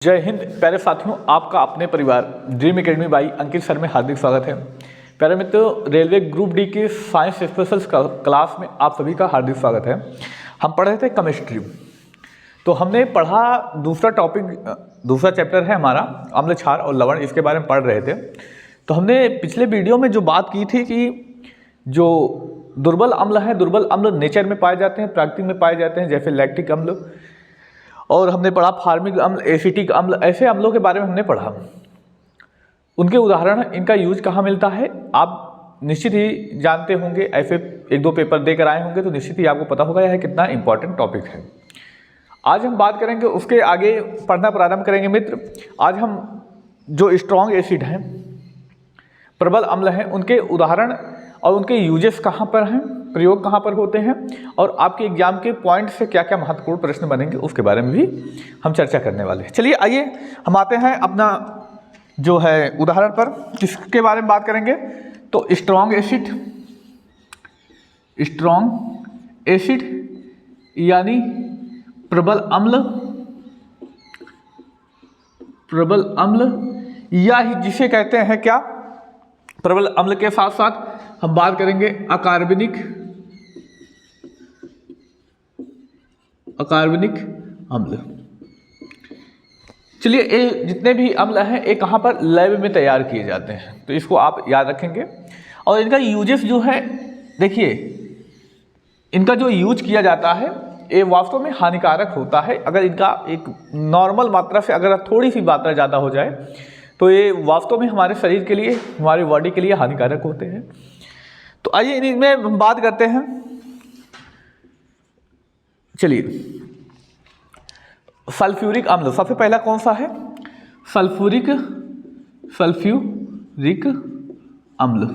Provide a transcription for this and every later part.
जय हिंद प्यारे साथियों, आपका अपने परिवार dream academy by Ankit sir में हार्दिक स्वागत है। प्यारे मित्रों, रेलवे ग्रुप डी के साइंस स्पेशल क्लास में आप सभी का हार्दिक स्वागत है। हम पढ़ रहे थे केमिस्ट्री, तो हमने पढ़ा दूसरा चैप्टर है हमारा अम्ल, क्षार और लवण, इसके बारे में पढ़ रहे थे। तो हमने पिछले वीडियो में जो बात की थी कि जो दुर्बल अम्ल है, दुर्बल अम्ल नेचर में पाए जाते हैं, प्राकृतिक में पाए जाते हैं, जैसे लैक्टिक अम्ल, और हमने पढ़ा फार्मिक अम्ल, एसिटिक अम्ल, ऐसे अम्लों के बारे में हमने पढ़ा। उनके उदाहरण, इनका यूज कहाँ मिलता है आप निश्चित ही जानते होंगे, ऐसे एक दो पेपर देकर आए होंगे तो निश्चित ही आपको पता होगा यह कितना इंपॉर्टेंट टॉपिक है। आज हम बात करेंगे, उसके आगे पढ़ना प्रारंभ करेंगे मित्र। आज हम जो स्ट्रॉन्ग एसिड हैं, प्रबल अम्ल हैं, उनके उदाहरण और उनके यूजेस कहाँ पर हैं, प्रयोग कहाँ पर होते हैं, और आपके एग्जाम के पॉइंट से क्या क्या महत्वपूर्ण प्रश्न बनेंगे उसके बारे में भी हम चर्चा करने वाले हैं। चलिए आइए हम आते हैं अपना जो है उदाहरण पर। किसके बारे में बात करेंगे? तो स्ट्रॉन्ग एसिड यानी प्रबल अम्ल या जिसे कहते हैं क्या, प्रबल अम्ल के साथ साथ हम बात करेंगे अकार्बनिक अम्ल। चलिए, ये जितने भी अम्ल हैं ये कहाँ पर लैब में तैयार किए जाते हैं, तो इसको आप याद रखेंगे। और इनका यूजेस जो है, देखिए इनका जो यूज किया जाता है ये वास्तव में हानिकारक होता है। अगर इनका एक नॉर्मल मात्रा से अगर थोड़ी सी मात्रा ज़्यादा हो जाए तो ये वास्तव में हमारे शरीर के लिए, हमारी बॉडी के लिए हानिकारक होते हैं। तो आइए इनमें हम बात करते हैं। चलिए, सल्फ्यूरिक अम्ल सबसे पहला कौन सा है? सल्फ्यूरिक अम्ल।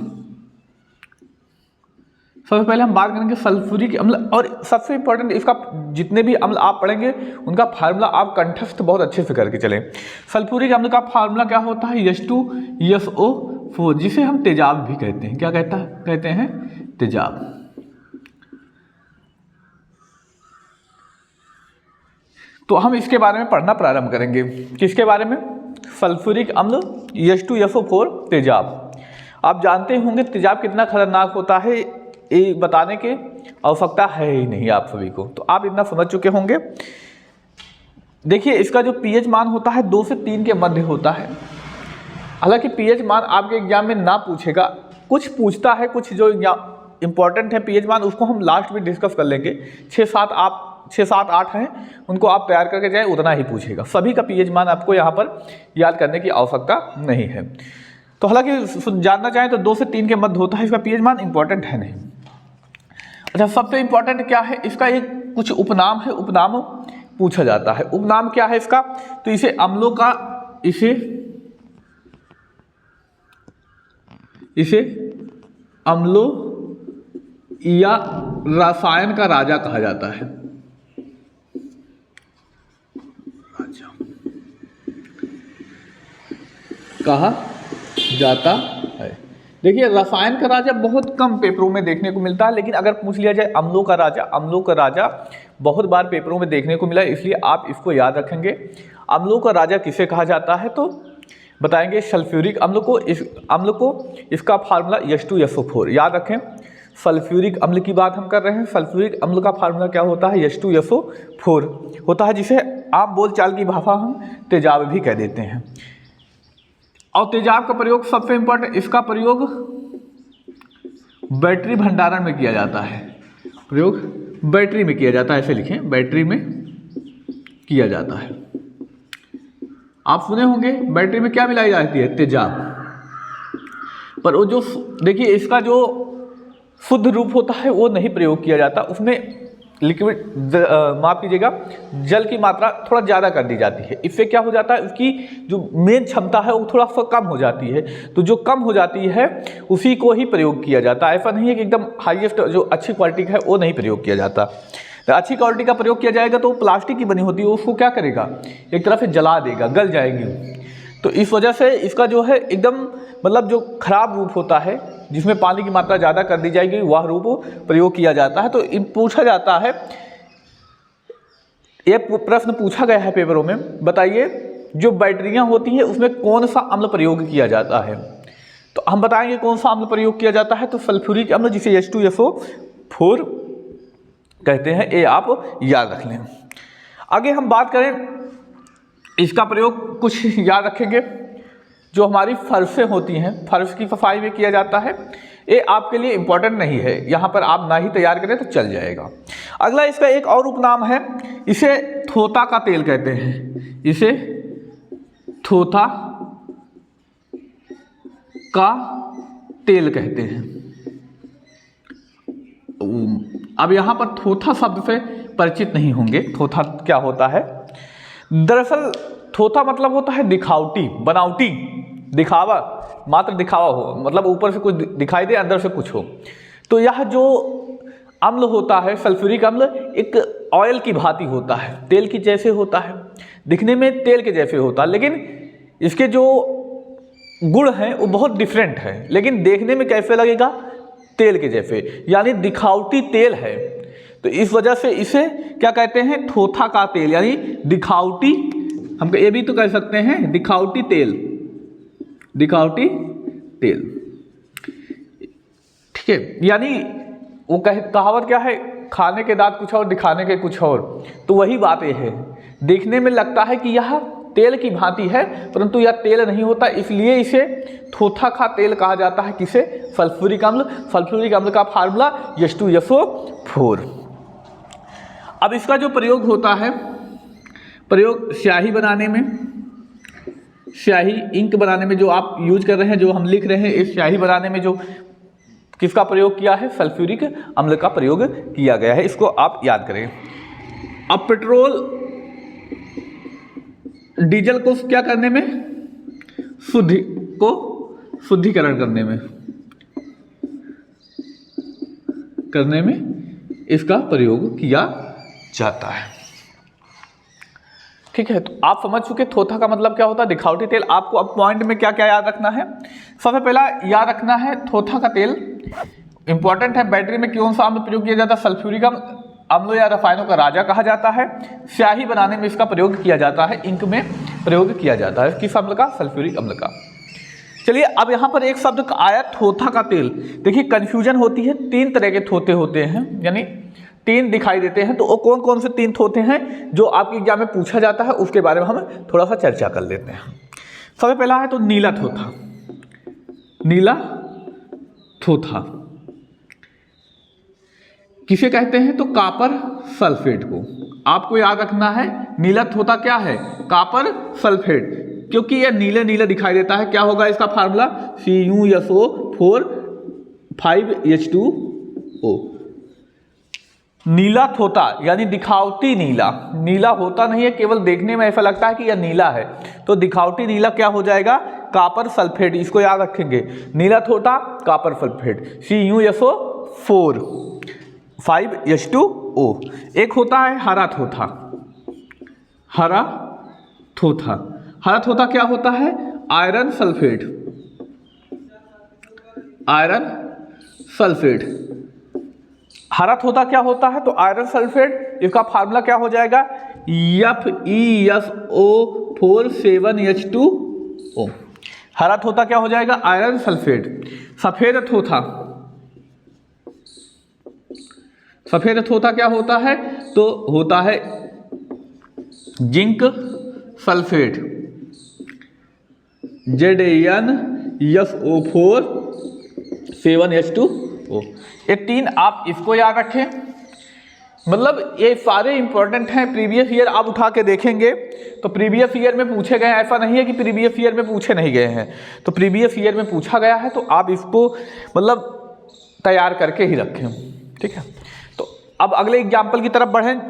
सबसे पहले हम बात करेंगे सल्फ्यूरिक अम्ल, और सबसे इंपॉर्टेंट इसका जितने भी अम्ल आप पढ़ेंगे उनका फार्मूला आप कंठस्थ बहुत अच्छे से करके चलें। सल्फ्यूरिक अम्ल का फार्मूला क्या होता है? H2SO4, जिसे हम तेजाब भी कहते हैं। क्या कहते हैं? तेजाब। तो हम इसके बारे में पढ़ना प्रारंभ करेंगे। किसके बारे में? सल्फ्यूरिक अम्ल, H2SO4, तेजाब। आप जानते होंगे तेजाब कितना खतरनाक होता है, ये बताने की आवश्यकता है ही नहीं आप सभी को, तो आप इतना समझ चुके होंगे। देखिए, इसका जो पीएच मान होता है 2 से 3 के मध्य होता है। हालांकि पीएच मान आपके एग्जाम में ना पूछेगा, कुछ पूछता है, कुछ जो इंपॉर्टेंट है पीएच मान उसको हम लास्ट में डिस्कस कर लेंगे। 6, 7, 8 हैं, उनको आप तैयार करके जाए, उतना ही पूछेगा। सभी का पीएच मान आपको यहाँ पर याद करने की आवश्यकता नहीं है। तो हालांकि जानना चाहें तो 2 से 3 के मध्य होता है, इसका पीएच मान इंपॉर्टेंट है नहीं। अच्छा, सबसे इंपॉर्टेंट क्या है? इसका एक कुछ उपनाम है, उपनाम पूछा जाता है। उपनाम क्या है इसका? तो इसे अम्लों का, इसे अम्लों या रसायन का राजा कहा जाता है। कहा जाता है। देखिए, रसायन का राजा बहुत कम पेपरों में देखने को मिलता है, लेकिन अगर पूछ लिया जाए अम्लों का राजा बहुत बार पेपरों में देखने को मिला, इसलिए आप इसको याद रखेंगे। अम्लों का राजा किसे कहा जाता है? तो बताएंगे सल्फ्यूरिक अम्ल को। इसका फार्मूला H2SO4 याद रखें। सल्फ्यूरिक अम्ल की बात हम कर रहे हैं। सल्फ्यूरिक अम्ल का फार्मूला क्या होता है? H2SO4 होता है, जिसे आम बोलचाल की भाषा हम तेजाब भी कह देते हैं। और तेजाब का प्रयोग सबसे इंपॉर्टेंट, इसका प्रयोग बैटरी भंडारण में किया जाता है। प्रयोग बैटरी में किया जाता है, ऐसे लिखें, बैटरी में किया जाता है। आप सुने होंगे बैटरी में क्या मिलाई जाती है? तेजाब। पर वो जो देखिए, इसका जो शुद्ध रूप होता है वो नहीं प्रयोग किया जाता, उसमें लिक्विड माफ कीजिएगा, जल की मात्रा थोड़ा ज़्यादा कर दी जाती है। इससे क्या हो जाता है, उसकी जो मेन क्षमता है वो थोड़ा सा कम हो जाती है। तो जो कम हो जाती है उसी को ही प्रयोग किया जाता है। ऐसा नहीं है कि एकदम हाईएस्ट जो अच्छी क्वालिटी का है वो नहीं प्रयोग किया जाता। तो अच्छी क्वालिटी का प्रयोग किया जाएगा तो वो प्लास्टिक की बनी होती है, उसको क्या करेगा, एक तरह से जला देगा, गल जाएगी। तो इस वजह से इसका जो है एकदम मतलब जो खराब रूप होता है, जिसमें पानी की मात्रा ज़्यादा कर दी जाएगी, वह रूप प्रयोग किया जाता है। तो पूछा जाता है, ये प्रश्न पूछा गया है पेपरों में, बताइए जो बैटरियां होती हैं उसमें कौन सा अम्ल प्रयोग किया जाता है, तो हम बताएंगे कौन सा अम्ल प्रयोग किया जाता है। तो सल्फ्यूरिक अम्ल जिसे H2SO4 कहते हैं, ये आप याद रख लें। आगे हम बात करें इसका प्रयोग कुछ याद रखेंगे, जो हमारी फर्शें होती हैं, फर्श की सफाई में किया जाता है। ये आपके लिए इम्पोर्टेंट नहीं है, यहाँ पर आप ना ही तैयार करें तो चल जाएगा। अगला इसका एक और उपनाम है, इसे थोथा का तेल कहते हैं, इसे थोथा का तेल कहते हैं। अब यहाँ पर थोथा शब्द से परिचित नहीं होंगे। थोथा क्या होता है? दरअसल थोथा मतलब होता है दिखावटी, बनावटी, दिखावा, मात्र दिखावा हो, मतलब ऊपर से कुछ दिखाई दे, अंदर से कुछ हो। तो यह जो अम्ल होता है सल्फ्यूरिक अम्ल, एक ऑयल की भांति होता है, तेल की जैसे होता है, दिखने में तेल के जैसे होता है, लेकिन इसके जो गुण हैं वो बहुत डिफरेंट है, लेकिन देखने में कैसे लगेगा? तेल के जैसे, यानी दिखावटी तेल है। तो इस वजह से इसे क्या कहते हैं? थोथा का तेल, यानी दिखावटी, हम ये भी तो कह सकते हैं दिखावटी तेल, दिखावटी तेल, ठीक है। यानी वो कहावत क्या है, खाने के दांत कुछ और दिखाने के कुछ और, तो वही बात ये है, देखने में लगता है कि यह तेल की भांति है, परंतु यह तेल नहीं होता, इसलिए इसे थोथा का तेल कहा जाता है। किसे? सल्फ्यूरिक अम्ल। सल्फ्यूरिक अम्ल का फार्मूला H2SO4। अब इसका जो प्रयोग होता है, प्रयोग स्याही बनाने में, स्याही इंक बनाने में, जो आप यूज कर रहे हैं, जो हम लिख रहे हैं, इस स्याही बनाने में जो किसका प्रयोग किया है? सल्फ्यूरिक अम्ल का प्रयोग किया गया है, इसको आप याद करें। अब पेट्रोल डीजल को क्या करने में? शुद्धिकरण करने में इसका प्रयोग किया जाता है, ठीक है। तो आप समझ चुके थोथा का मतलब क्या होता है, दिखावटी तेल। आपको अब पॉइंट में क्या क्या याद रखना है? सबसे पहला याद रखना है थोथा का तेल इंपॉर्टेंट है। बैटरी में कौन सा अम्ल प्रयोग किया जाता है? सल्फ्यूरिक अम्ल या रसायनों का राजा कहा जाता है। स्याही बनाने में इसका प्रयोग किया जाता है, इंक में प्रयोग किया जाता है। किस अम्ल का? सल्फ्यूरिक अम्ल का। चलिए अब यहाँ पर एक शब्द आया थोथा का तेल। देखिए कंफ्यूजन होती है, 3 तरह के थोथे होते हैं, यानी 3 दिखाई देते हैं। तो वो कौन कौन से 3 थोथे हैं जो आपके एग्जाम में पूछा जाता है, उसके बारे में हम थोड़ा सा चर्चा कर लेते हैं। सबसे पहला है तो नीला थोथा। नीला थोथा किसे कहते हैं? तो कॉपर सल्फेट को। आपको याद रखना है नीला थोथा क्या है? कॉपर सल्फेट, क्योंकि यह नीले नीले दिखाई देता है। क्या होगा इसका फार्मूला? CuSO4 5H2O। नीला थोथा यानी दिखावटी नीला, नीला होता नहीं है, केवल देखने में ऐसा लगता है कि यह नीला है, तो दिखावटी नीला क्या हो जाएगा? Copper sulphate. इसको याद रखेंगे, नीला थोथा कॉपर सल्फेट, CuSO4 5H2O। एक होता है हरा थोथा। हरा थोथा, हरा थोथा क्या होता है? Iron sulphate, iron sulphate. हरा थोथा क्या होता है? तो आयरन सल्फेट। इसका फार्मूला क्या हो जाएगा? FeSO4 7H2O। हरा थोथा क्या हो जाएगा? Iron sulphate. सफेद थोथा, सफेद थोथा क्या होता है? तो होता है जिंक सल्फेट, ZnSO4 7H2O। ये 3 आप इसको याद रखें। मतलब ये सारे इंपॉर्टेंट हैं। प्रीवियस ईयर आप उठा के देखेंगे तो प्रीवियस ईयर में पूछे गए हैं, ऐसा नहीं है कि प्रीवियस ईयर में पूछे नहीं गए हैं, तो प्रीवियस ईयर में पूछा गया है, तो आप इसको मतलब तैयार करके ही रखें, ठीक है। तो अब अगले एग्जाम्पल की तरफ बढ़ें।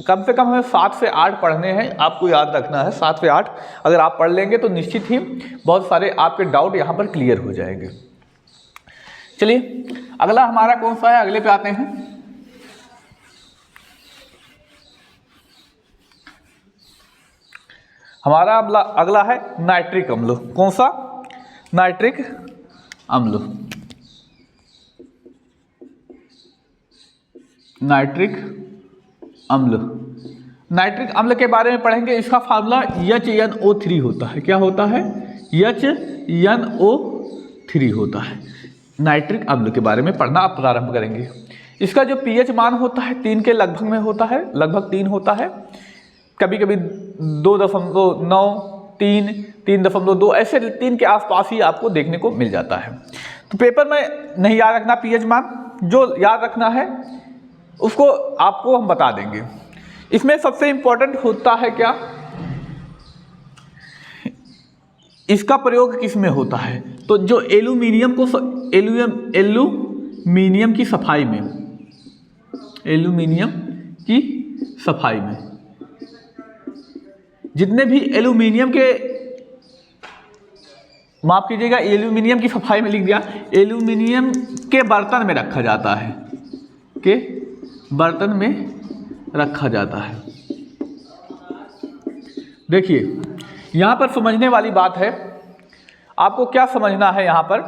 कम से कम हमें 7 से 8 पढ़ने हैं, आपको याद रखना है 7 से 8। अगर आप पढ़ लेंगे तो निश्चित ही बहुत सारे आपके डाउट यहाँ पर क्लियर हो जाएंगे। चलिए अगला हमारा कौन सा है, अगले पे आते हैं। हमारा अगला है नाइट्रिक अम्ल। कौन सा? नाइट्रिक अम्ल। नाइट्रिक अम्ल। नाइट्रिक अम्ल के बारे में पढ़ेंगे। इसका फार्मूला HNO3 होता है। क्या होता है? HNO3 होता है। नाइट्रिक अम्ल के बारे में पढ़ना आप प्रारंभ करेंगे। इसका जो pH मान होता है 3 के लगभग में होता है, लगभग 3 होता है, कभी कभी 2.9, 3, 3.2, ऐसे 3 के आसपास ही आपको देखने को मिल जाता है। तो पेपर में नहीं याद रखना pH मान, जो याद रखना है उसको आपको हम बता देंगे। इसमें सबसे इंपॉर्टेंट होता है क्या, इसका प्रयोग किस में होता है? तो जो एल्यूमिनियम की सफाई में, एल्यूमिनियम की सफाई में, जितने भी एल्यूमिनियम के, माफ कीजिएगा, एल्यूमिनियम की सफाई में लिख दिया, एल्यूमिनियम के बर्तन में रखा जाता है, के बर्तन में रखा जाता है। देखिए यहां पर समझने वाली बात है, आपको क्या समझना है यहां पर,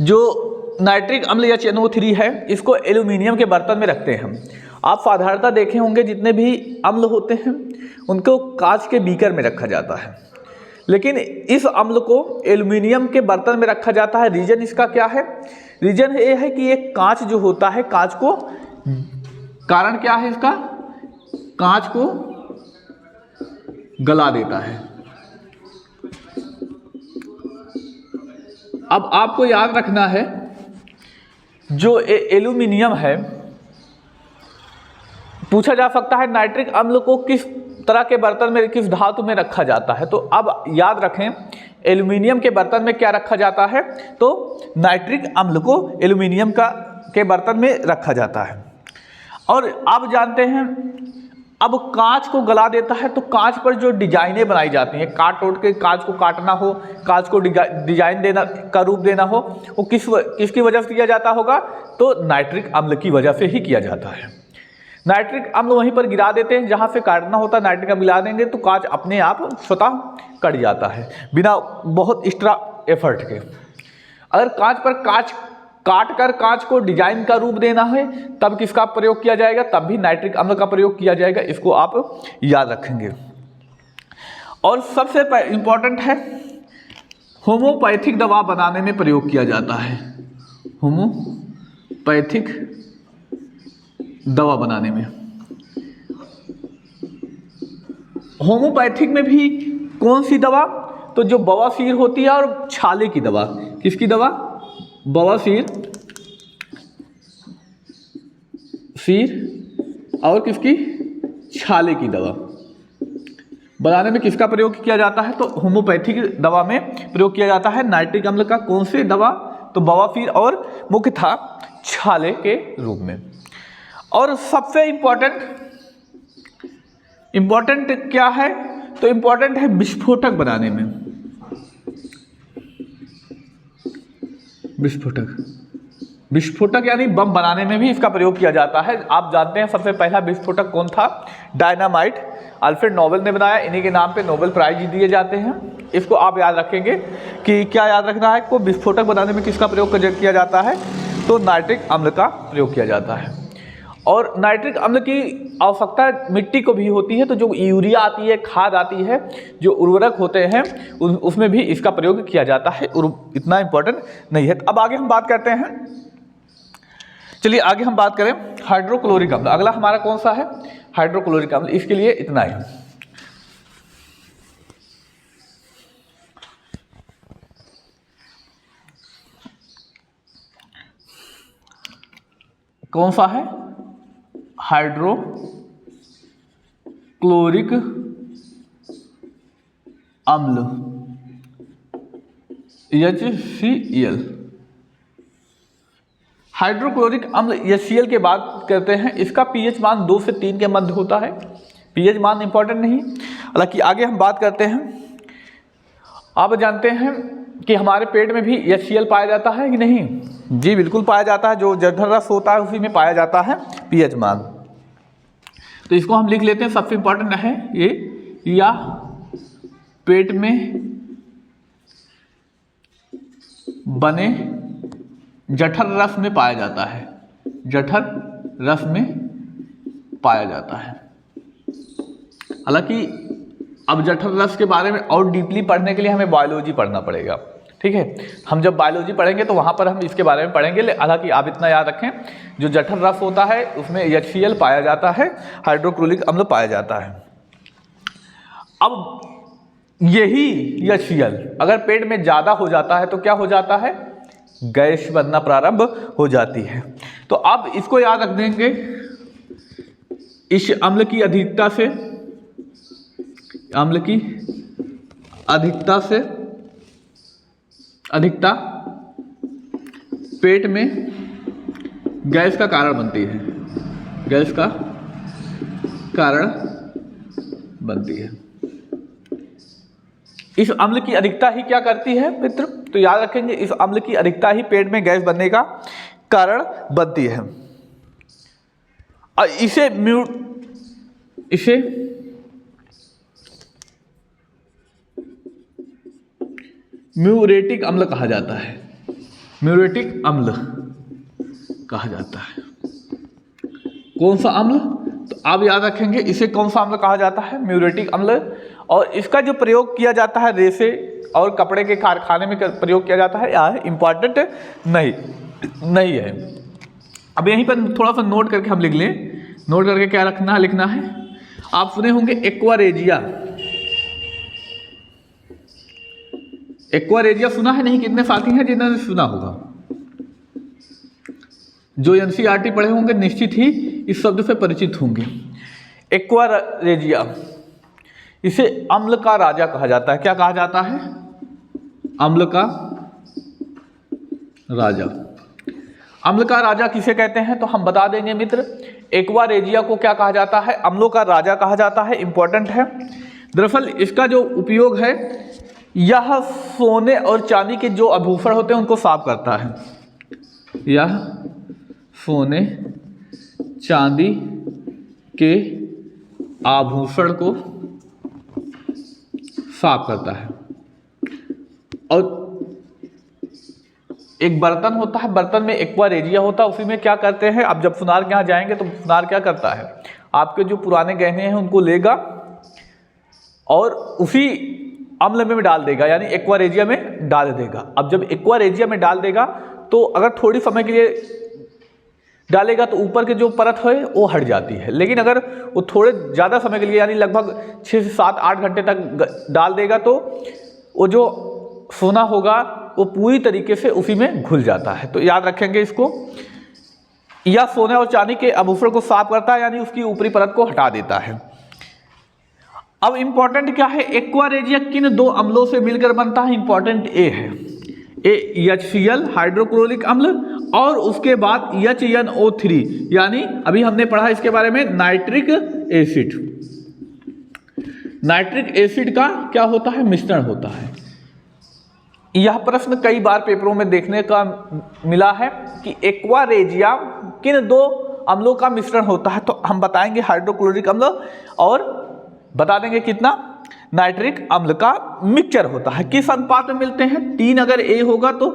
जो नाइट्रिक अम्ल HNO3 है इसको एल्यूमिनियम के बर्तन में रखते हैं। आप साधारणतः देखे होंगे जितने भी अम्ल होते हैं उनको कांच के बीकर में रखा जाता है, लेकिन इस अम्ल को एल्यूमिनियम के बर्तन में रखा जाता है। रीजन इसका क्या है? रीजन ये है कि ये कांच जो होता है, कांच को, कारण क्या है इसका, कांच को गला देता है। अब आपको याद रखना है जो एल्यूमिनियम है, पूछा जा सकता है नाइट्रिक अम्ल को किस तरह के बर्तन में, किस धातु में रखा जाता है। तो अब याद रखें एल्यूमिनियम के बर्तन में क्या रखा जाता है, तो नाइट्रिक अम्ल को एल्यूमिनियम के बर्तन में रखा जाता है। और अब जानते हैं, अब कांच को गला देता है तो कांच पर जो डिजाइनें बनाई जाती हैं, काट तोड़ के कांच को काटना हो, कांच को डिजाइन देना का रूप देना हो, वो किसकी वजह से किया जाता होगा, तो नाइट्रिक अम्ल की वजह से ही किया जाता है। नाइट्रिक अम्ल वहीं पर गिरा देते हैं जहां से काटना होता है, नाइट्रिक अम्ल गिरा देंगे तो कांच अपने आप स्वतः कट जाता है बिना बहुत एक्स्ट्रा एफर्ट के। अगर कांच पर कांच काट कर कांच को डिजाइन का रूप देना है तब किसका प्रयोग किया जाएगा, तब भी नाइट्रिक अम्ल का प्रयोग किया जाएगा। इसको आप याद रखेंगे। और सबसे इंपॉर्टेंट है, होम्योपैथिक दवा बनाने में प्रयोग किया जाता है। होम्योपैथिक दवा बनाने में, होम्योपैथिक में भी कौन सी दवा, तो जो बवासीर होती है और छाले की दवा, किसकी दवा, बवासीर और किसकी, छाले की दवा बनाने में किसका प्रयोग किया जाता है, तो होम्योपैथिक दवा में प्रयोग किया जाता है नाइट्रिक अम्ल का। कौन सी दवा, तो बवासीर और मुख्यतः छाले के रूप में। और सबसे इंपॉर्टेंट क्या है, तो इंपॉर्टेंट है विस्फोटक बनाने में। विस्फोटक यानी बम बनाने में भी इसका प्रयोग किया जाता है। आप जानते हैं सबसे पहला विस्फोटक कौन था, डायनामाइट, अल्फ्रेड नोबेल ने बनाया, इन्हीं के नाम पे नोबेल प्राइज दिए जाते हैं। इसको आप याद रखेंगे कि क्या याद रखना है को, विस्फोटक बनाने में किसका प्रयोग किया जाता है, तो नाइट्रिक अम्ल का प्रयोग किया जाता है। और नाइट्रिक अम्ल की आवश्यकता मिट्टी को भी होती है, तो जो यूरिया आती है, खाद आती है, जो उर्वरक होते हैं उसमें भी इसका प्रयोग किया जाता है। इतना इंपॉर्टेंट नहीं है। अब आगे हम बात करते हैं, चलिए आगे हम बात करें हाइड्रोक्लोरिक अम्ल। अगला हमारा कौन सा है, हाइड्रोक्लोरिक अम्ल। इसके लिए इतना ही, कौन सा है, हाइड्रोक्लोरिक अम्ल HCl। हाइड्रोक्लोरिक अम्ल HCl के बात करते हैं। इसका pH मान 2 से 3 के मध्य होता है। pH मान इंपॉर्टेंट नहीं, हालांकि आगे हम बात करते हैं। आप जानते हैं कि हमारे पेट में भी HCl पाया जाता है कि नहीं, जी बिल्कुल पाया जाता है। जो जठर रस होता है उसी में पाया जाता है pH मान। तो इसको हम लिख लेते हैं, सबसे इंपॉर्टेंट है ये, या पेट में बने जठर रस में पाया जाता है, जठर रस में पाया जाता है। हालांकि अब जठर रस के बारे में और डीपली पढ़ने के लिए हमें बायोलॉजी पढ़ना पड़ेगा, ठीक है। हम जब बायोलॉजी पढ़ेंगे तो वहाँ पर हम इसके बारे में पढ़ेंगे। हालांकि आप इतना याद रखें, जो जठर रस होता है उसमें HCl पाया जाता है, हाइड्रोक्लोरिक अम्ल पाया जाता है। अब यही HCl अगर पेट में ज़्यादा हो जाता है तो क्या हो जाता है, गैस बनना प्रारंभ हो जाती है। तो अब इसको याद रख देंगे, इस अम्ल की अधिकता से, अम्ल की अधिकता पेट में गैस का कारण बनती है, गैस का कारण बनती है। इस अम्ल की अधिकता ही क्या करती है मित्र, तो याद रखेंगे इस अम्ल की अधिकता ही पेट में गैस बनने का कारण बनती है। और इसे म्यूरेटिक अम्ल कहा जाता है, म्यूरेटिक अम्ल कहा जाता है। कौन सा अम्ल, तो आप याद रखेंगे इसे कौन सा अम्ल कहा जाता है, म्यूरेटिक अम्ल। और इसका जो प्रयोग किया जाता है रेशे और कपड़े के कारखाने में प्रयोग किया जाता है, यह इम्पॉर्टेंट नहीं है। अब यहीं पर थोड़ा सा नोट करके हम लिख लें, नोट करके क्या लिखना है, आप सुने होंगे एक्वारेजिया, एक्वारेजिया सुना है नहीं, कितने साथी हैं जिन्होंने सुना होगा, जो NCERT पढ़े होंगे निश्चित ही इस शब्द से परिचित होंगे। एक्वारेजिया, इसे अम्ल का राजा कहा जाता है। क्या कहा जाता है, अम्ल का राजा। अम्ल का राजा किसे कहते हैं, तो हम बता देंगे मित्र, एक्वारेजिया को क्या कहा जाता है, अम्लों का राजा कहा जाता है। इंपॉर्टेंट है। दरअसल इसका जो उपयोग है, यह सोने और चांदी के जो आभूषण होते हैं उनको साफ करता है, यह सोने चांदी के आभूषण को साफ करता है। और एक बर्तन होता है, बर्तन में एक्वारेजिया होता है, उसी में क्या करते हैं, आप जब सुनार के यहाँ जाएंगे तो सुनार क्या करता है, आपके जो पुराने गहने हैं उनको लेगा और उसी अम्ल में डाल देगा, यानी एक्वारेजिया में डाल देगा। अब जब एक्वारेजिया में डाल देगा तो अगर थोड़ी समय के लिए डालेगा तो ऊपर के जो परत है वो हट जाती है, लेकिन अगर वो थोड़े ज़्यादा समय के लिए यानी लगभग 6 से 7-8 घंटे तक डाल देगा तो वो जो सोना होगा वो पूरी तरीके से उसी में घुल जाता है। तो याद रखेंगे इसको, यह सोने और चांदी के आभूषण को साफ करता है, यानी उसकी ऊपरी परत को हटा देता है। अब इंपॉर्टेंट क्या है, एक्वारेजिया किन दो अम्लों से मिलकर बनता है, इंपॉर्टेंट ए है, HCl हाइड्रोक्लोरिक अम्ल और उसके बाद HNO3, यानी अभी हमने पढ़ा इसके बारे में नाइट्रिक एसिड। नाइट्रिक एसिड का क्या होता है, मिश्रण होता है। यह प्रश्न कई बार पेपरों में देखने का मिला है कि एक्वारेजिया किन दो अम्लों का मिश्रण होता है, तो हम बताएंगे हाइड्रोक्लोरिक अम्ल और बता देंगे कितना, नाइट्रिक अम्ल का मिक्सचर होता है। किस अनुपात में मिलते हैं, 3 अगर A होगा तो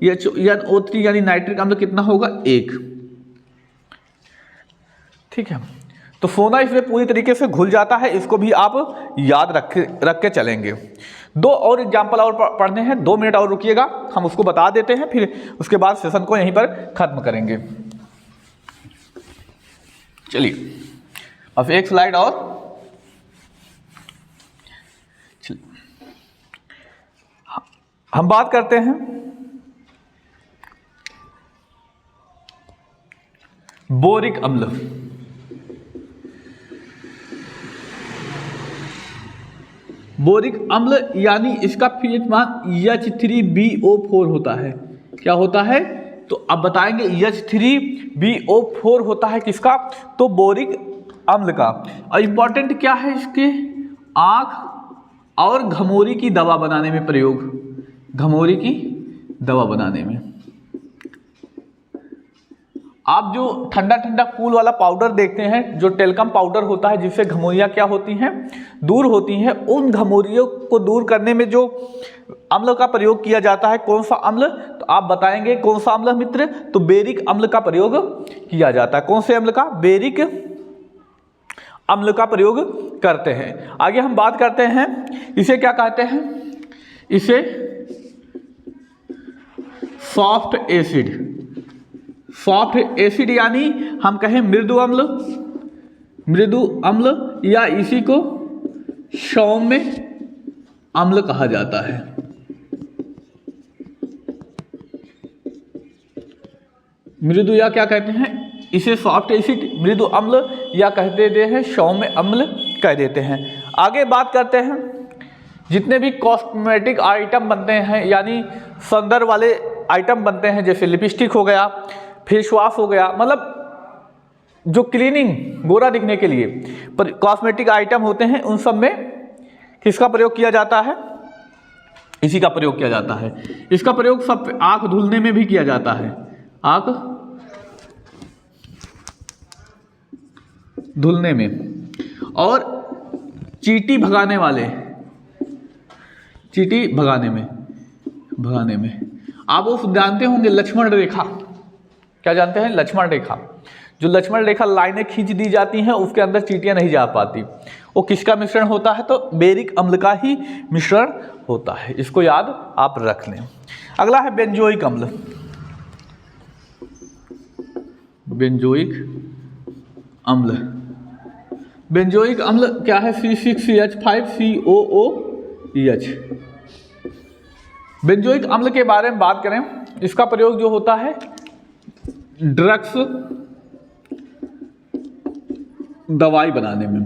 HNO3 यानी नाइट्रिक अम्ल कितना होगा, 1। ठीक है, तो सोना इसमें पूरी तरीके से घुल जाता है, इसको भी आप याद रख के चलेंगे। 2 और एग्जाम्पल और पढ़ने हैं, 2 मिनट और रुकिएगा, हम उसको बता देते हैं, फिर उसके बाद सेशन को यहीं पर खत्म करेंगे। चलिए अब एक स्लाइड और, हम बात करते हैं बोरिक अम्ल। बोरिक अम्ल यानी इसका फिर मान H3BO4 होता है। क्या होता है, तो अब बताएंगे H3BO4 होता है किसका, तो बोरिक अम्ल का। और इंपॉर्टेंट क्या है, इसके आँख और घमौरी की दवा बनाने में प्रयोग, घमौरी की दवा बनाने में। आप जो ठंडा ठंडा कूल वाला पाउडर देखते हैं, जो टेल्कम पाउडर होता है, जिससे घमौरियाँ क्या होती हैं, दूर होती हैं, उन घमौरियों को दूर करने में जो अम्ल का प्रयोग किया जाता है, कौन सा अम्ल, तो आप बताएंगे कौन सा अम्ल मित्र, तो बेरिक अम्ल का प्रयोग किया जाता है। कौन से अम्ल का, बेरिक अम्ल का प्रयोग करते हैं। आगे हम बात करते हैं, इसे क्या कहते हैं, इसे सॉफ्ट एसिड। सॉफ्ट एसिड यानी हम कहें मृदु अम्ल, मृदु अम्ल, या इसी को सौम्य अम्ल कहा जाता है। मृदु या क्या कहते हैं, इसे सॉफ्ट एसिड, मृदु अम्ल, या कहते हैं सौम्य अम्ल कह देते हैं। आगे बात करते हैं, जितने भी कॉस्मेटिक आइटम बनते हैं यानी सौंदर्य वाले आइटम बनते हैं, जैसे लिपस्टिक हो गया, फेस वॉश हो गया, मतलब जो क्लीनिंग, गोरा दिखने के लिए कॉस्मेटिक आइटम होते हैं, उन सब में किसका प्रयोग किया जाता है, इसी का प्रयोग किया जाता है। इसका प्रयोग सब आंख धुलने में भी किया जाता है, आंख धुलने में, और चींटी भगाने वाले, चींटी भगाने में आप वो जानते होंगे लक्ष्मण रेखा, क्या जानते हैं, लक्ष्मण रेखा। जो लक्ष्मण रेखा लाइनें खींच दी जाती हैं, उसके अंदर चींटियां नहीं जा पाती, वो किसका मिश्रण होता है, तो बेरिक अम्ल का ही मिश्रण होता है। इसको याद आप रख लें। अगला है बेंजोइक अम्ल। बेंजोइक अम्ल, बेंजोइक अम्ल क्या है, C6H5COOH। बेंजोइक अम्ल के बारे में बात करें, इसका प्रयोग जो होता है ड्रग्स, दवाई बनाने में।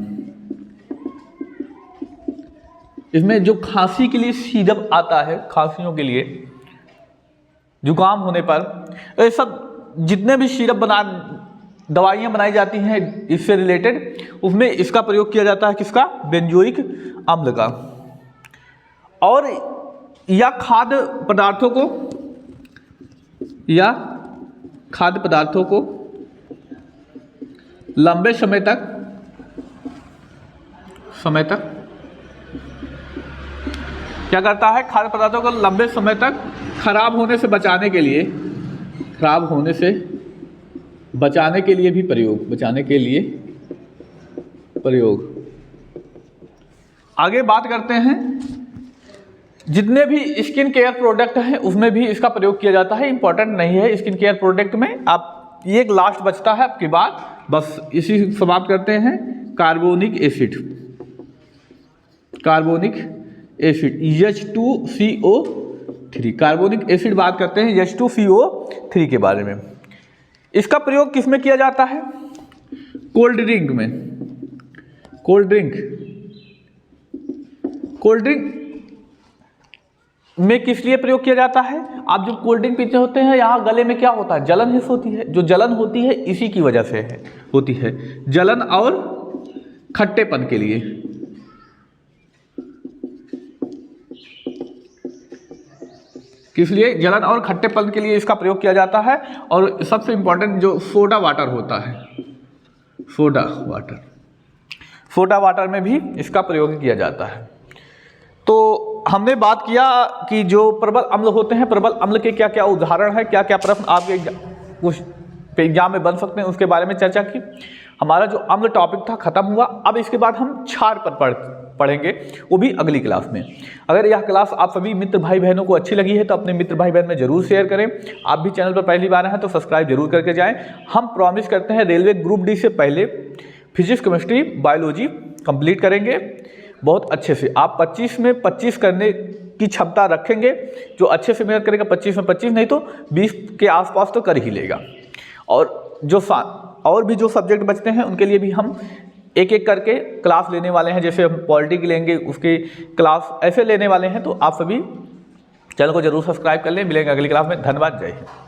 इसमें जो खांसी के लिए सिरप आता है, खांसियों के लिए, जुकाम होने पर, ये सब जितने भी सिरप दवाइयाँ बनाई जाती हैं इससे रिलेटेड, उसमें इसका प्रयोग किया जाता है, किसका, बेंजोइक अम्ल का। और या खाद्य पदार्थों को लंबे समय तक क्या करता है, खाद्य पदार्थों को लंबे समय तक खराब होने से बचाने के लिए, भी प्रयोग, आगे बात करते हैं, जितने भी स्किन केयर प्रोडक्ट हैं उसमें भी इसका प्रयोग किया जाता है। इंपॉर्टेंट नहीं है स्किन केयर प्रोडक्ट में, आप ये एक लास्ट बचता है आपके बाद, बस इसी समाप्त करते हैं। Carbonic acid, H2CO3, carbonic acid बात करते हैं H2CO3 के बारे में। इसका प्रयोग किस में किया जाता है, कोल्ड ड्रिंक में। कोल्ड ड्रिंक में किस लिए प्रयोग किया जाता है, आप जब कोल्ड ड्रिंक पीते होते हैं, यहाँ गले में क्या होता है, जलन हिस्स होती है। जो जलन होती है इसी की वजह से होती है, जलन और खट्टेपन के लिए। किस लिए, जलन और खट्टेपन के लिए इसका प्रयोग किया जाता है। और सबसे इंपॉर्टेंट जो सोडा वाटर होता है, सोडा वाटर में भी इसका प्रयोग किया जाता है। तो हमने बात किया कि जो प्रबल अम्ल होते हैं, प्रबल अम्ल के क्या क्या उदाहरण है, क्या क्या प्रश्न आपके कुछ एग्जाम में बन सकते हैं, उसके बारे में चर्चा की। हमारा जो अम्ल टॉपिक था खत्म हुआ। अब इसके बाद हम क्षार पर पढ़ेंगे, वो भी अगली क्लास में। अगर यह क्लास आप सभी मित्र भाई बहनों को अच्छी लगी है तो अपने मित्र भाई बहन में जरूर शेयर करें। आप भी चैनल पर पहली बार हैं तो सब्सक्राइब जरूर करके जाएं। हम प्रॉमिस करते हैं रेलवे ग्रुप डी से पहले फिजिक्स, केमिस्ट्री, बायोलॉजी कंप्लीट करेंगे बहुत अच्छे से। आप 25 में 25 करने की क्षमता रखेंगे, जो अच्छे से मेहनत करेगा 25 में 25 नहीं तो 20 के आसपास तो कर ही लेगा। और भी जो सब्जेक्ट बचते हैं उनके लिए भी हम एक एक करके क्लास लेने वाले हैं। जैसे हम पॉलिटी की लेंगे, उसकी क्लास ऐसे लेने वाले हैं। तो आप सभी चैनल को जरूर सब्सक्राइब कर लें। मिलेंगे अगली क्लास में। धन्यवाद, जय हिंद।